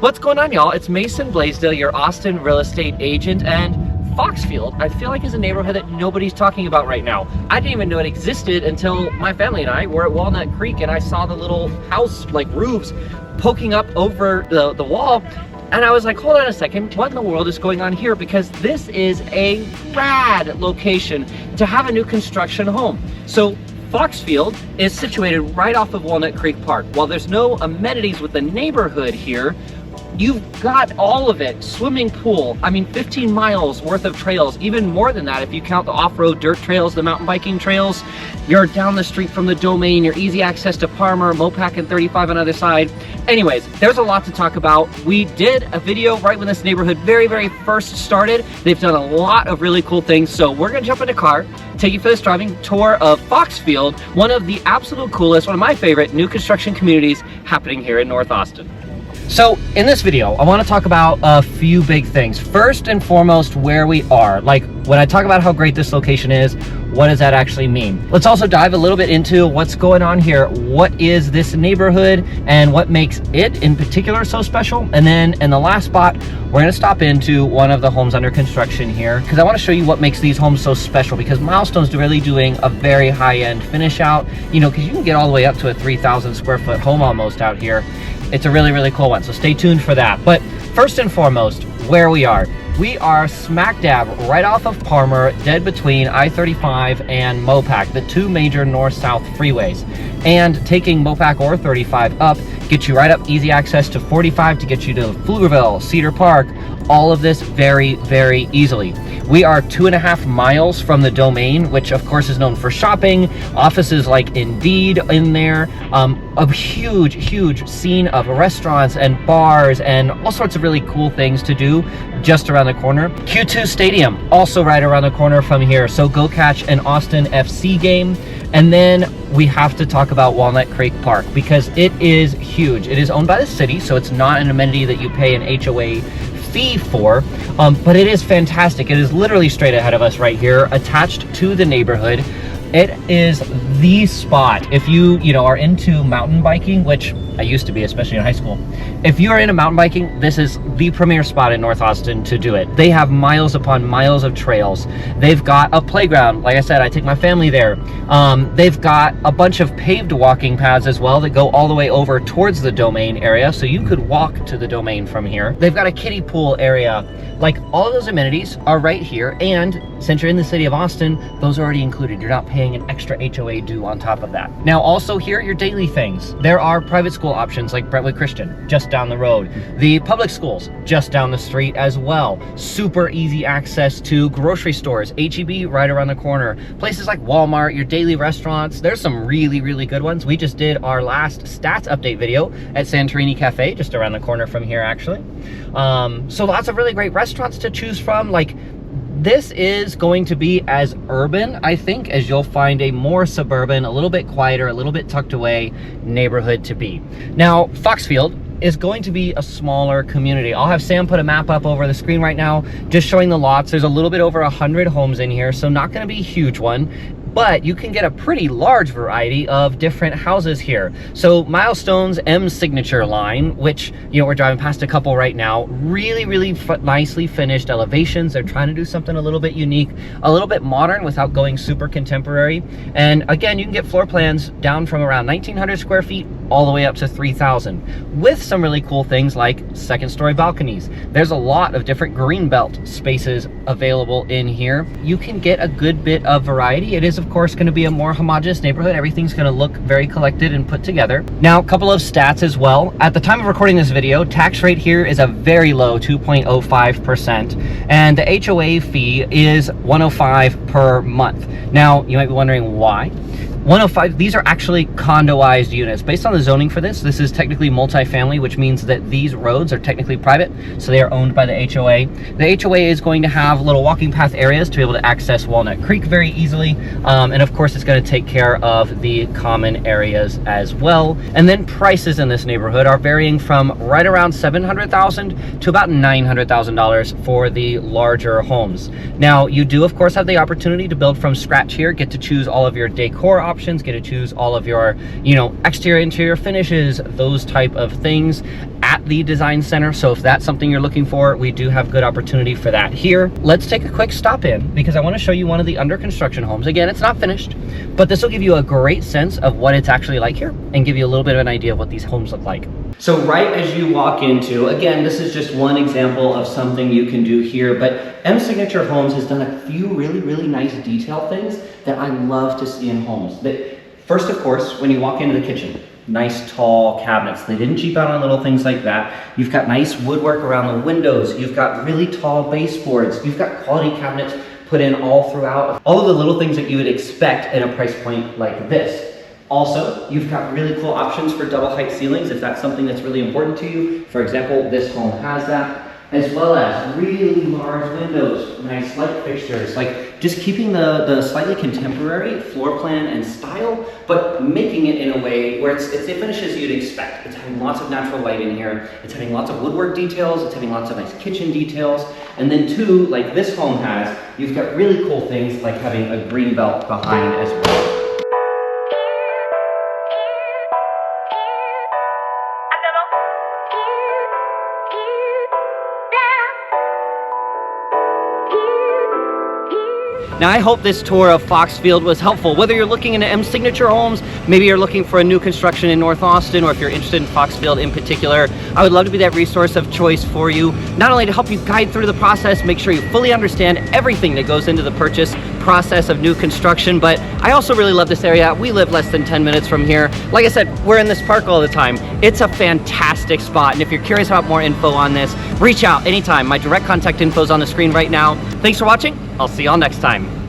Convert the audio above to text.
What's going on, y'all? It's Mason Bleasdell, your Austin real estate agent, and Foxfield, I feel like, is a neighborhood that nobody's talking about right now. I didn't even know it existed until my family and I were at Walnut Creek and I saw the little house, like roofs, poking up over the wall. And I was like, hold on a second, what in the world is going on here? Because this is a rad location to have a new construction home. So Foxfield is situated right off of Walnut Creek Park. While there's no amenities with the neighborhood here, you've got all of it. Swimming pool, I mean 15 miles worth of trails, even more than that if you count the off-road dirt trails, the mountain biking trails. You're down the street from the Domain, you're easy access to Parmer, Mopac and 35 on the other side. Anyways, there's a lot to talk about. We did a video right when this neighborhood very first started. They've done a lot of really cool things, so we're gonna jump in the car, take you for this driving tour of Foxfield, one of the absolute coolest, one of my favorite new construction communities happening here in North Austin. So in this video, I want to talk about a few big things. First and foremost, where we are. Like, when I talk about how great this location is, what does that actually mean? Let's also dive a little bit into what's going on here. What is this neighborhood and what makes it in particular so special? And then in the last spot, we're going to stop into one of the homes under construction here because I want to show you what makes these homes so special, because Milestone's really doing a very high-end finish out, you know, because you can get all the way up to a 3,000 square foot home almost out here. It's a really cool one, so stay tuned for that. But first and foremost, where we are. We are smack dab right off of Parmer, dead between I-35 and Mopac, the two major north-south freeways. And taking Mopac or 35 up gets you right up, easy access to 45 to get you to Pflugerville, Cedar Park, all of this very easily. We are 2.5 miles from the Domain, which of course is known for shopping, offices like Indeed in there, a huge scene of restaurants and bars and all sorts of really cool things to do just around the corner. Q2 Stadium, also right around the corner from here, so go catch an Austin FC game. And then we have to talk about Walnut Creek Park because it is huge. It is owned by the city, so it's not an amenity that you pay an HOA fee for, but it is fantastic. It is literally straight ahead of us right here, attached to the neighborhood. It is the spot if you are into mountain biking, which I used to be, especially in high school. If you are into mountain biking, this is the premier spot in North Austin to do it. They have miles upon miles of trails. They've got a playground. Like I said, I take my family there. They've got a bunch of paved walking paths as well that go all the way over towards the Domain area, so you could walk to the Domain from here. They've got a kiddie pool area. Like, all of those amenities are right here, and since you're in the city of Austin, those are already included. You're not paying an extra HOA due on top of that. Now, also here, your daily things. There are private school options like Brentwood Christian, just down the road. The public schools, just down the street as well. Super easy access to grocery stores, HEB right around the corner. Places like Walmart, your daily restaurants. There's some really good ones. We just did our last stats update video at Santorini Cafe, just around the corner from here, actually. So lots of really great restaurants to choose from. Like, this is going to be as urban, I think, as you'll find a more suburban, a little bit quieter, a little bit tucked away neighborhood to be. Now, Foxfield is going to be a smaller community. I'll have Sam put a map up over the screen right now, just showing the lots. There's a little bit over 100 homes in here, so not gonna be a huge one, but you can get a pretty large variety of different houses here. So Milestone's M signature line, which, we're driving past a couple right now, really nicely finished elevations. They're trying to do something a little bit unique, a little bit modern without going super contemporary. And again, you can get floor plans down from around 1,900 square feet all the way up to 3,000, with some really cool things like second-story balconies. There's a lot of different green belt spaces available in here. You can get a good bit of variety. It is, of course, going to be a more homogeneous neighborhood. Everything's going to look very collected and put together. Now, a couple of stats as well. At the time of recording this video, tax rate here is a very low 2.05%, and the HOA fee is $105 per month. Now, you might be wondering why. 105, these are actually condoized units. Based on the zoning for this is technically multifamily, which means that these roads are technically private, so they are owned by the HOA. The HOA is going to have little walking path areas to be able to access Walnut Creek very easily, and of course it's going to take care of the common areas as well. And then prices in this neighborhood are varying from right around $700,000 to about $900,000 for the larger homes. Now, you do of course have the opportunity to build from scratch here, get to choose all of your decor options, options, get to choose all of your, you know, exterior, interior finishes, those type of things at the design center. So if that's something you're looking for, we do have good opportunity for that here. Let's take a quick stop in because I want to show you one of the under construction homes. Again, it's not finished, but this will give you a great sense of what it's actually like here and give you a little bit of an idea of what these homes look like. So right as you walk into, again, this is just one example of something you can do here, but M Signature Homes has done a few really nice detail things that I love to see in homes. First, of course, when you walk into the kitchen, nice tall cabinets. They didn't cheap out on little things like that. You've got nice woodwork around the windows. You've got really tall baseboards. You've got quality cabinets put in all throughout. All of the little things that you would expect at a price point like this. Also, you've got really cool options for double height ceilings if that's something that's really important to you. For example, this home has that, as well as really large windows, nice light fixtures, like just keeping the slightly contemporary floor plan and style, but making it in a way where it's the finishes you'd expect. It's having lots of natural light in here. It's having lots of woodwork details. It's having lots of nice kitchen details. And then too, like this home has, you've got really cool things like having a green belt behind as well. Now, I hope this tour of Foxfield was helpful. Whether you're looking into M Signature Homes, maybe you're looking for a new construction in North Austin, or if you're interested in Foxfield in particular, I would love to be that resource of choice for you, not only to help you guide through the process, make sure you fully understand everything that goes into the purchase process of new construction, but I also really love this area. We live less than 10 minutes from here. Like I said, we're in this park all the time. It's a fantastic spot, and if you're curious about more info on this, reach out anytime. My direct contact info is on the screen right now. Thanks for watching. I'll see y'all next time.